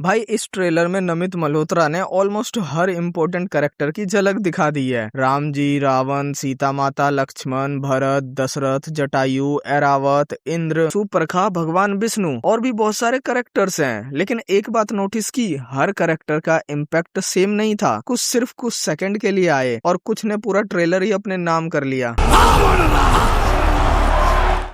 भाई इस ट्रेलर में नमित मल्होत्रा ने ऑलमोस्ट हर इम्पोर्टेंट कैरेक्टर की झलक दिखा दी है। राम जी, रावण, सीता माता, लक्ष्मण, भरत, दशरथ, जटायु, ऐरावत, इंद्र, शूर्पणखा, भगवान विष्णु और भी बहुत सारे कैरेक्टर्स हैं। लेकिन एक बात नोटिस की, हर कैरेक्टर का इम्पैक्ट सेम नहीं था। कुछ सिर्फ कुछ सेकंड के लिए आए और कुछ ने पूरा ट्रेलर ही अपने नाम कर लिया।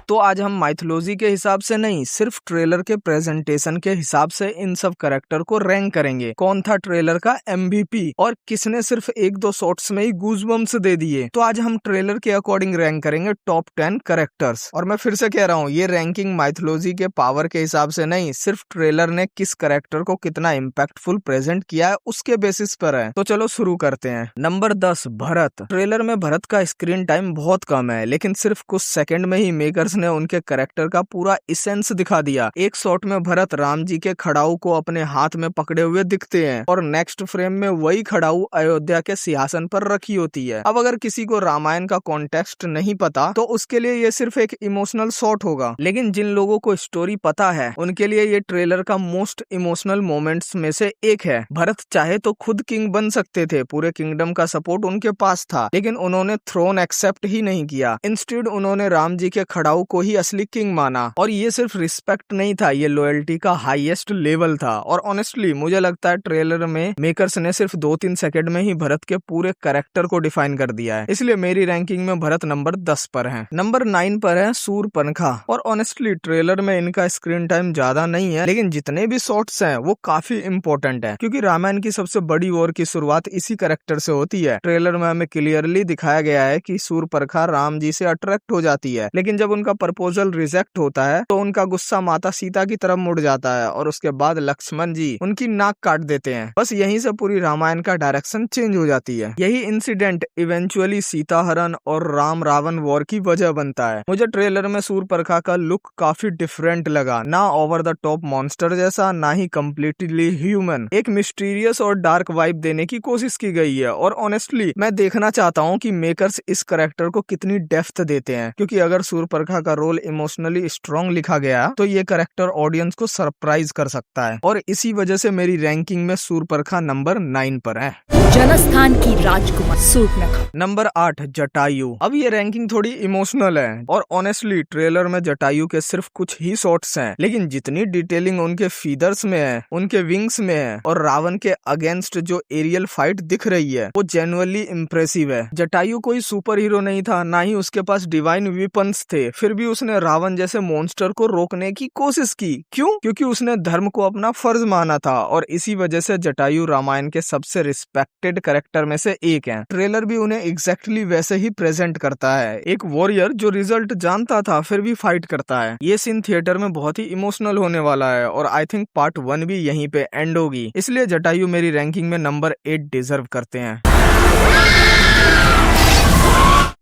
तो आज हम माइथोलॉजी के हिसाब से नहीं, सिर्फ ट्रेलर के प्रेजेंटेशन के हिसाब से इन सब कैरेक्टर को रैंक करेंगे। कौन था ट्रेलर का एमवीपी और किसने सिर्फ एक दो शॉट्स में ही गूज़बम्प्स दे दिए। तो आज हम ट्रेलर के अकॉर्डिंग रैंक करेंगे टॉप 10 कैरेक्टर्स। और मैं फिर से कह रहा हूँ, ये रैंकिंग माइथोलॉजी के पावर के हिसाब से नहीं, सिर्फ ट्रेलर ने किस कैरेक्टर को कितना इम्पैक्टफुल प्रेजेंट किया है उसके बेसिस पर है। तो चलो शुरू करते हैं। नंबर 10, भरत। ट्रेलर में भरत का स्क्रीन टाइम बहुत कम है, लेकिन सिर्फ कुछ सेकंड में ही मेकर्स ने उनके कैरेक्टर का पूरा इसेंस दिखा दिया। एक शॉट में भरत राम जी के खड़ाऊ को अपने हाथ में पकड़े हुए दिखते हैं और नेक्स्ट फ्रेम में वही खड़ाऊ अयोध्या के सिंहासन पर रखी होती है। अब अगर किसी को रामायण का कॉन्टेक्स्ट नहीं पता तो उसके लिए ये सिर्फ एक इमोशनल शॉट होगा, लेकिन जिन लोगों को स्टोरी पता है उनके लिए ये ट्रेलर का मोस्ट इमोशनल मोमेंट्स में से एक है। भरत चाहे तो खुद किंग बन सकते थे, पूरे किंगडम का सपोर्ट उनके पास था, लेकिन उन्होंने थ्रोन एक्सेप्ट ही नहीं किया। इंस्टेड उन्होंने राम जी के खड़ाऊ को ही असली किंग माना। और ये सिर्फ रिस्पेक्ट नहीं था, ये लॉयल्टी का हाईएस्ट लेवल था। और ऑनेस्टली मुझे लगता है ट्रेलर में मेकर्स ने सिर्फ 2-3 सेकंड में ही भरत के पूरे कैरेक्टर को डिफाइन कर दिया है। इसलिए मेरी रैंकिंग में भरत नंबर 10 पर है। नंबर 9 पर है शूर्पणखा। और ऑनेस्टली ट्रेलर में इनका स्क्रीन टाइम ज्यादा नहीं है, लेकिन जितने भी शॉट्स हैं वो काफी इंपॉर्टेंट है, क्योंकि रामायण की सबसे बड़ी वॉर की शुरुआत इसी कैरेक्टर से होती है। ट्रेलर में हमें क्लियरली दिखाया गया है कि शूर्पणखा राम जी से अट्रैक्ट हो जाती है, लेकिन जब उनका प्रपोजल रिजेक्ट होता है तो उनका गुस्सा माता सीता की तरफ मुड़ जाता है और उसके बाद लक्ष्मण जी उनकी नाक काट देते हैं। बस यहीं से पूरी रामायण का डायरेक्शन चेंज हो जाती है। यही इंसिडेंट इवेंचुअली सीता हरण और राम रावण वॉर की वजह बनता है। मुझे ट्रेलर में शूर्पणखा का लुक काफी डिफरेंट लगा, ना ओवर द टॉप मॉन्स्टर जैसा, ना ही कम्प्लीटली ह्यूमन। एक मिस्टीरियस और डार्क वाइब देने की कोशिश की गई है। और ऑनेस्टली मैं देखना चाहता हूँ कि मेकर्स इस कैरेक्टर को कितनी डेप्थ देते हैं, क्योंकि अगर शूर्पणखा का रोल इमोशनली स्ट्रॉन्ग लिखा गया तो ये कैरेक्टर ऑडियंस को सरप्राइज कर सकता है। और इसी वजह से मेरी रैंकिंग में शूर्पणखा नंबर 9 पर है। जनस्थान की राजकुमार शूर्पणखा। नंबर 8, जटायु। अब ये रैंकिंग थोड़ी इमोशनल है और ऑनेस्टली ट्रेलर में जटायु के सिर्फ कुछ ही शॉट्स हैं, लेकिन जितनी डिटेलिंग उनके फीदर्स में है, उनके विंग्स में है और रावण के अगेंस्ट जो एरियल फाइट दिख रही है वो जेन्युइनली इम्प्रेसिव है। जटायु कोई सुपर हीरो नहीं था, ना ही उसके पास डिवाइन वेपन्स थे, फिर भी उसने रावण जैसे मॉन्स्टर को रोकने की कोशिश की। क्यों? क्योंकि उसने धर्म को अपना फर्ज माना था। और इसी वजह से जटायु रामायण के सबसे रिस्पेक्टेड कैरेक्टर में से एक है। ट्रेलर भी उन्हें एग्जैक्टली वैसे ही प्रेजेंट करता है, एक वॉरियर जो रिजल्ट जानता था फिर भी फाइट करता है। ये सीन थिएटर में बहुत ही इमोशनल होने वाला है और आई थिंक पार्ट 1 भी यहीं पे एंड होगी। इसलिए जटायु मेरी रैंकिंग में नंबर 8 डिजर्व करते हैं।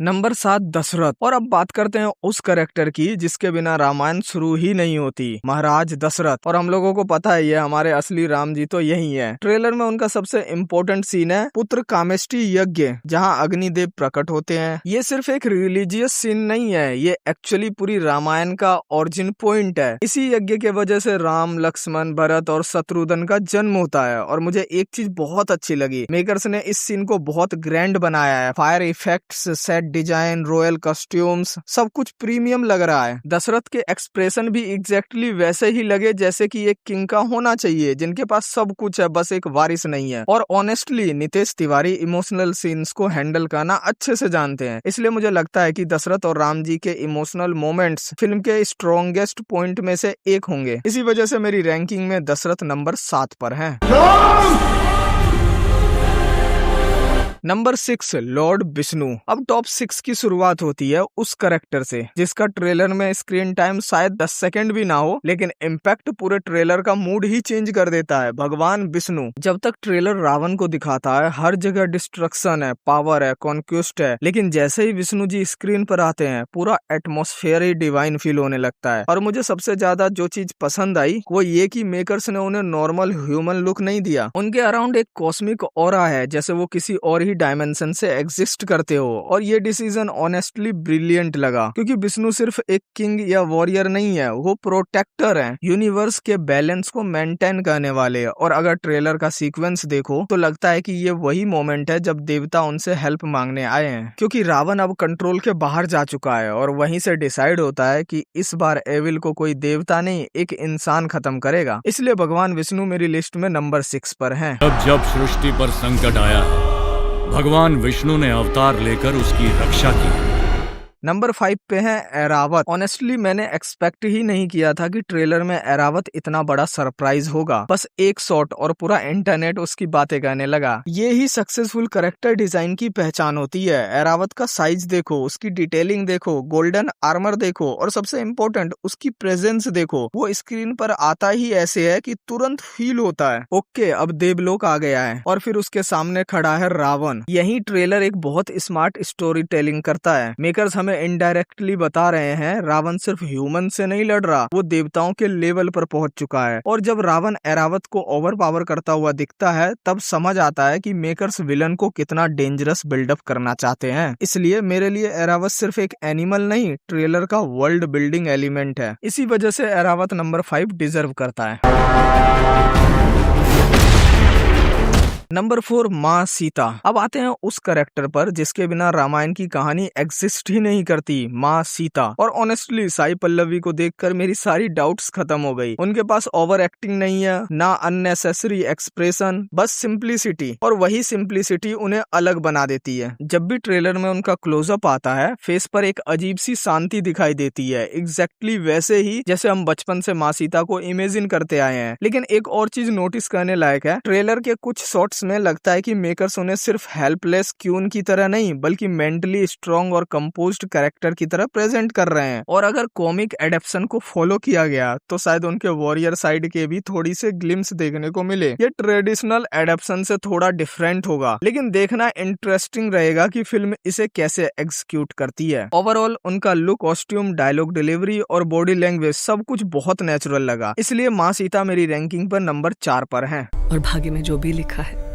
नंबर 7, दशरथ। और अब बात करते हैं उस कैरेक्टर की जिसके बिना रामायण शुरू ही नहीं होती, महाराज दशरथ। और हम लोगों को पता है ये हमारे असली राम जी तो यही है। ट्रेलर में उनका सबसे इम्पोर्टेंट सीन है पुत्र कामेष्टि यज्ञ, जहां अग्निदेव प्रकट होते हैं। ये सिर्फ एक रिलीजियस सीन नहीं है, ये एक्चुअली पूरी रामायण का ओरिजिन पॉइंट है। इसी यज्ञ के वजह से राम, लक्ष्मण, भरत और शत्रुघ्न का जन्म होता है। और मुझे एक चीज बहुत अच्छी लगी, मेकर्स ने इस सीन को बहुत ग्रैंड बनाया है। Fire effects, set design, royal costumes, सब कुछ प्रीमियम लग रहा है। दशरथ के एक्सप्रेशन भी एग्जैक्टली वैसे ही लगे जैसे कि एक किंग का होना चाहिए, जिनके पास सब कुछ है, बस एक वारिस नहीं है। और honestly Nitesh Tiwari emotional scenes को हैंडल करना अच्छे से जानते हैं, इसलिए मुझे लगता है कि दशरथ और राम जी के इमोशनल मोमेंट्स फिल्म के स्ट्रॉन्गेस्ट पॉइंट में से एक होंगे। इसी वजह से मेरी रैंकिंग में दशरथ नंबर 7 पर है। Number 6, Lord Vishnu. अब टॉप 6 की शुरुआत होती है उस कैरेक्टर से जिसका ट्रेलर में स्क्रीन टाइम शायद 10 सेकंड भी ना हो, लेकिन इम्पैक्ट पूरे ट्रेलर का मूड ही चेंज कर देता है। भगवान विष्णु। जब तक ट्रेलर रावण को दिखाता है हर जगह डिस्ट्रक्शन है, पावर है, कॉन्क्वेस्ट है, लेकिन जैसे ही विष्णु जी स्क्रीन पर आते हैं पूरा एटमॉस्फेयर ही डिवाइन फील होने लगता है। और मुझे सबसे ज्यादा जो चीज पसंद आई वो ये कि मेकर्स ने उन्हें नॉर्मल ह्यूमन लुक नहीं दिया, उनके अराउंड एक कॉस्मिक ऑरा है, जैसे वो किसी और ही ही डायमेंशन से एग्जिस्ट करते हो। और ये डिसीजन ऑनेस्टली ब्रिलियंट लगा, क्योंकि विष्णु सिर्फ एक किंग या वॉरियर नहीं है, वो प्रोटेक्टर है, यूनिवर्स के बैलेंस को मेंटेन करने वाले। और अगर ट्रेलर का सीक्वेंस देखो तो लगता है कि ये वही मोमेंट है जब देवता उनसे हेल्प मांगने आए हैं, क्योंकि रावण अब कंट्रोल के बाहर जा चुका है और वहीं से डिसाइड होता है कि इस बार एविल को कोई देवता नहीं, एक इंसान खत्म करेगा। इसलिए भगवान विष्णु मेरी लिस्ट में नंबर 6 पर हैं। जब सृष्टि पर संकट आया है, भगवान विष्णु ने अवतार लेकर उसकी रक्षा की। नंबर 5 पे है ऐरावत। ऑनेस्टली मैंने एक्सपेक्ट ही नहीं किया था कि ट्रेलर में ऐरावत इतना बड़ा सरप्राइज होगा। बस एक शॉट और पूरा इंटरनेट उसकी बातें करने लगा। ये ही सक्सेसफुल कैरेक्टर डिजाइन की पहचान होती है। ऐरावत का साइज देखो, उसकी डिटेलिंग देखो, गोल्डन आर्मर देखो और सबसे इम्पोर्टेंट उसकी प्रेजेंस देखो। वो स्क्रीन पर आता ही ऐसे है कि तुरंत फील होता है ओके अब देवलोक आ गया है। और फिर उसके सामने खड़ा है रावण। यही ट्रेलर एक बहुत स्मार्ट स्टोरी टेलिंग करता है। मेकर्स हमें इनडायरेक्टली बता रहे हैं रावण सिर्फ ह्यूमन से नहीं लड़ रहा, वो देवताओं के लेवल पर पहुंच चुका है। और जब रावण ऐरावत को ओवर पावर करता हुआ दिखता है तब समझ आता है कि मेकर्स विलन को कितना डेंजरस बिल्डअप करना चाहते हैं। इसलिए मेरे लिए ऐरावत सिर्फ एक एनिमल नहीं, ट्रेलर का वर्ल्ड बिल्डिंग एलिमेंट है। इसी वजह से ऐरावत नंबर 5 डिजर्व करता है। नंबर 4 माँ सीता। अब आते हैं उस कैरेक्टर पर जिसके बिना रामायण की कहानी एग्जिस्ट ही नहीं करती, माँ सीता। और ऑनेस्टली साई पल्लवी को देखकर मेरी सारी डाउट्स खत्म हो गई। उनके पास ओवर एक्टिंग नहीं है, ना अननेसेसरी एक्सप्रेशन, बस सिंप्लिसिटी। और वही सिंप्लिसिटी उन्हें अलग बना देती है। जब भी ट्रेलर में उनका क्लोजअप आता है फेस पर एक अजीब सी शांति दिखाई देती है, एग्जैक्टली वैसे ही जैसे हम बचपन से माँ सीता को इमेजिन करते आए हैं। लेकिन एक और चीज नोटिस करने लायक है, ट्रेलर के कुछ शॉट्स में लगता है कि मेकर्स उन्हें सिर्फ हेल्पलेस क्यून की तरह नहीं बल्कि मेंटली स्ट्रॉन्ग और कंपोज्ड कैरेक्टर की तरह प्रेजेंट कर रहे हैं। और अगर कॉमिक एडेप्शन को फॉलो किया गया तो शायद उनके वॉरियर साइड के भी थोड़ी से ग्लिम्स देखने को मिले। ये ट्रेडिशनल एडेप्शन से थोड़ा डिफरेंट होगा, लेकिन देखना इंटरेस्टिंग रहेगा कि फिल्म इसे कैसे एग्जीक्यूट करती है। ओवरऑल उनका लुक, कॉस्ट्यूम, डायलॉग डिलीवरी और बॉडी लैंग्वेज सब कुछ बहुत नेचुरल लगा। इसलिए माँ सीता मेरी रैंकिंग पर नंबर 4 पर है। और भाग्य में जो भी लिखा है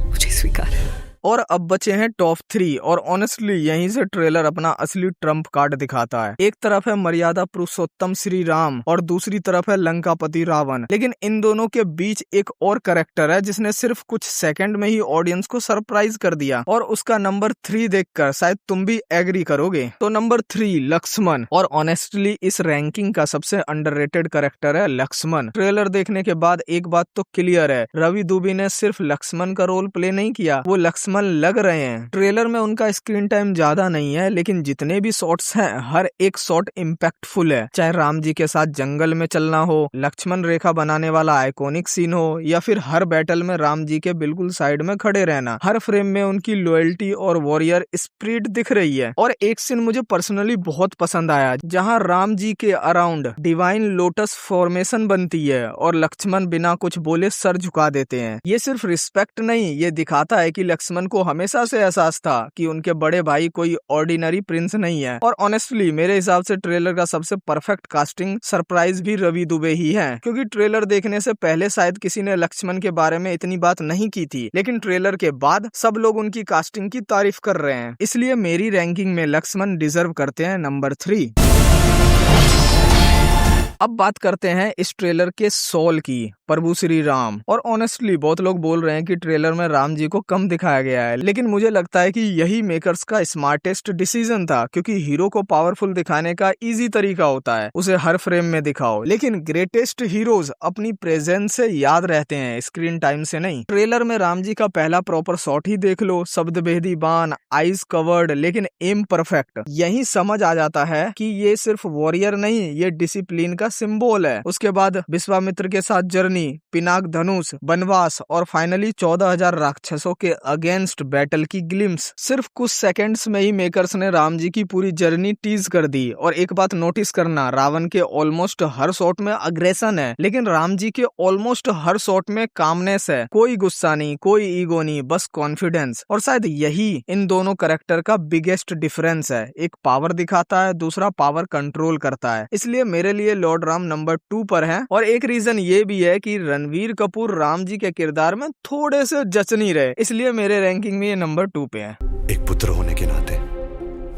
मुझे स्वीकार है। और अब बचे हैं टॉप 3 और ऑनेस्टली यहीं से ट्रेलर अपना असली ट्रम्प कार्ड दिखाता है। एक तरफ है मर्यादा पुरुषोत्तम श्री राम और दूसरी तरफ है लंकापति रावण। लेकिन इन दोनों के बीच एक और कैरेक्टर है जिसने सिर्फ कुछ सेकंड में ही ऑडियंस को सरप्राइज कर दिया और उसका नंबर 3 देखकर शायद तुम भी एग्री करोगे। तो नंबर 3 लक्ष्मण। और ऑनेस्टली इस रैंकिंग का सबसे अंडररेटेड कैरेक्टर है लक्ष्मण। ट्रेलर देखने के बाद एक बात तो क्लियर है, रवि दुबे ने सिर्फ लक्ष्मण का रोल प्ले नहीं किया, वो लक्ष्मण लग रहे हैं। ट्रेलर में उनका स्क्रीन टाइम ज्यादा नहीं है लेकिन जितने भी शॉट्स हैं हर एक शॉट इम्पैक्टफुल है। चाहे राम जी के साथ जंगल में चलना हो, लक्ष्मण रेखा बनाने वाला आइकॉनिक सीन हो या फिर हर बैटल में राम जी के बिल्कुल साइड में खड़े रहना, हर फ्रेम में उनकी लॉयल्टी और वॉरियर स्पिरिट दिख रही है। और एक सीन मुझे पर्सनली बहुत पसंद आया जहाँ राम जी के अराउंड डिवाइन लोटस फॉर्मेशन बनती है और लक्ष्मण बिना कुछ बोले सर झुका देते हैं। ये सिर्फ रिस्पेक्ट नहीं, ये दिखाता है कि लक्ष्मण को हमेशा से एहसास था कि उनके बड़े भाई कोई ऑर्डिनरी प्रिंस नहीं है। और ऑनेस्टली मेरे हिसाब से ट्रेलर का सबसे परफेक्ट कास्टिंग सरप्राइज भी रवि दुबे ही है, क्योंकि ट्रेलर देखने से पहले शायद किसी ने लक्ष्मण के बारे में इतनी बात नहीं की थी, लेकिन ट्रेलर के बाद सब लोग उनकी कास्टिंग की तारीफ कर रहे हैं। इसलिए मेरी रैंकिंग में लक्ष्मण डिजर्व करते हैं नंबर 3। अब बात करते हैं इस ट्रेलर के सोल की, प्रभु श्री राम। और ऑनेस्टली बहुत लोग बोल रहे हैं कि ट्रेलर में राम जी को कम दिखाया गया है, लेकिन मुझे लगता है कि यही मेकर्स का स्मार्टेस्ट डिसीजन था, क्योंकि हीरो को पावरफुल दिखाने का इजी तरीका होता है उसे हर फ्रेम में दिखाओ, लेकिन ग्रेटेस्ट हीरोज अपनी प्रेजेंस से याद रहते हैं, स्क्रीन टाइम से नहीं। ट्रेलर में राम जी का पहला प्रॉपर शॉट ही देख लो, शब्द भेदी बाण, आईज कवर्ड लेकिन एम परफेक्ट। यही समझ आ जाता है कि ये सिर्फ वॉरियर नहीं, ये डिसिप्लिन का सिंबल है। उसके बाद विश्वामित्र के साथ जर्नी, पिनाक धनुष, वनवास और फाइनली 14,000 राक्षसों के अगेंस्ट बैटल की ग्लिम्स। सिर्फ कुछ सेकंड्स में ही मेकर्स ने राम जी की पूरी जर्नी टीज कर दी। और एक बात नोटिस करना, रावण के ऑलमोस्ट हर शॉट में अग्रेशन है, लेकिन राम जी के ऑलमोस्ट हर शॉट में कामनेस है। कोई गुस्सा नहीं, कोई ईगो नहीं, बस कॉन्फिडेंस। और शायद यही इन दोनों कैरेक्टर का बिगेस्ट डिफरेंस है। एक पावर दिखाता है, दूसरा पावर कंट्रोल करता है। इसलिए मेरे लिए लॉर्ड कोड राम नंबर 2 पर है। और एक रीजन ये भी है कि रणवीर कपूर राम जी के किरदार में थोड़े से जच नहीं रहे, इसलिए मेरे रैंकिंग में ये नंबर 2 पे है। एक पुत्र होने के नाते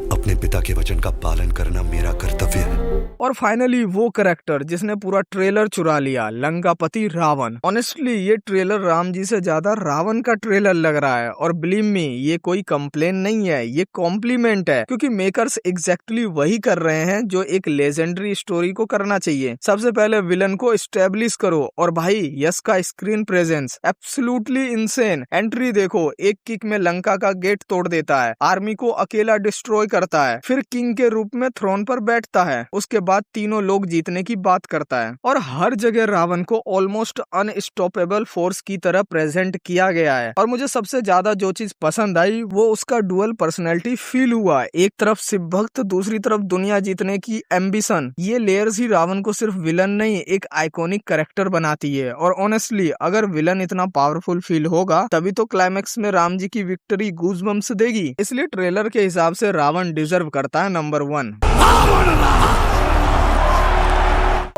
अपने पिता के वचन का पालन करना मेरा कर्तव्य है। और फाइनली वो कैरेक्टर जिसने पूरा ट्रेलर चुरा लिया, लंकापति रावण। ऑनेस्टली ये ट्रेलर राम जी से ज्यादा रावण का ट्रेलर लग रहा है, और बिलीव मी ये कोई कंप्लेन नहीं है, ये कॉम्प्लीमेंट है, क्योंकि मेकर्स एग्जैक्टली वही कर रहे हैं जो एक लेजेंडरी स्टोरी को करना चाहिए। सबसे पहले विलन को एस्टेब्लिश करो, और भाई यश का screen presence absolutely insane. Entry देखो, एक किक में लंका का गेट तोड़ देता है, आर्मी को अकेला डिस्ट्रॉय करता है, फिर किंग के रूप में थ्रोन पर बैठता है, उसके बाद तीनों लोग जीतने की बात करता है। और हर जगह रावण को ऑलमोस्ट अनस्टॉपेबल फोर्स की तरह प्रेजेंट किया गया है। और मुझे सबसे ज्यादा जो चीज पसंद आई वो उसका डुअल पर्सनैलिटी फील हुआ। एक तरफ शिव भक्त, दूसरी तरफ दुनिया जीतने की एम्बिशन। ये लेयर्स ही रावण को सिर्फ विलन नहीं, एक आइकॉनिक कैरेक्टर बनाती है। और ऑनेस्टली अगर विलन इतना पावरफुल फील होगा तभी तो क्लाइमेक्स में राम जी की विक्ट्री गूज़बम्प्स देगी। इसलिए ट्रेलर के हिसाब से रावण डिजर्व करता है नंबर 1।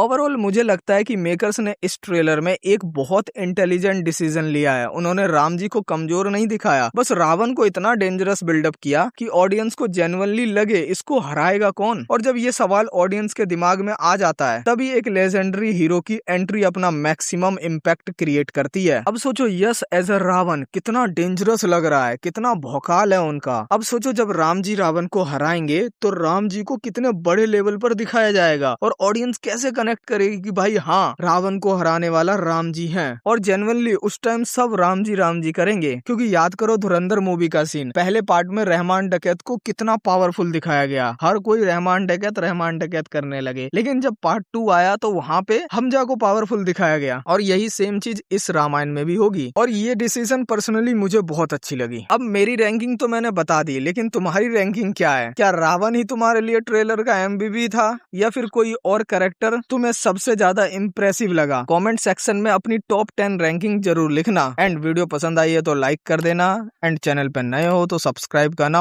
ओवरऑल मुझे लगता है कि मेकर्स ने इस ट्रेलर में एक बहुत इंटेलिजेंट डिसीजन लिया है। उन्होंने राम जी को कमजोर नहीं दिखाया, बस रावण को इतना डेंजरस बिल्डअप किया कि ऑडियंस को जेन्युइनली लगे इसको हराएगा कौन। और जब ये सवाल ऑडियंस के दिमाग में आ जाता है तभी एक लेजेंडरी हीरो की एंट्री अपना मैक्सिमम इम्पैक्ट क्रिएट करती है। अब सोचो यश एज अ रावण कितना डेंजरस लग रहा है, कितना भौकाल है उनका। अब सोचो जब राम जी रावण को हराएंगे तो राम जी को कितने बड़े लेवल पर दिखाया जाएगा, और ऑडियंस कैसे कनेक्ट करेगी कि भाई हाँ रावण को हराने वाला राम जी हैं। और जेन्युइनली उस टाइम सब राम जी करेंगे, क्योंकि याद करो धुरंधर मूवी का सीन, पहले पार्ट में रहमान डकैत को कितना पावरफुल दिखाया गया, हर कोई रहमान डकैत करने लगे। लेकिन जब पार्ट 2 आया तो वहाँ पे हमजा को पावरफुल दिखाया गया, और यही सेम चीज इस रामायण में भी होगी। और ये डिसीजन पर्सनली मुझे बहुत अच्छी लगी। अब मेरी रैंकिंग तो मैंने बता दी, लेकिन तुम्हारी रैंकिंग क्या है? क्या रावण ही तुम्हारे लिए ट्रेलर का MVP था, या फिर कोई और कैरेक्टर तुम्हें सबसे ज्यादा इंप्रेसिव लगा? कमेंट सेक्शन में अपनी टॉप 10 रैंकिंग जरूर लिखना। एंड वीडियो पसंद आई है तो लाइक कर देना, एंड चैनल पर नए हो तो सब्सक्राइब करना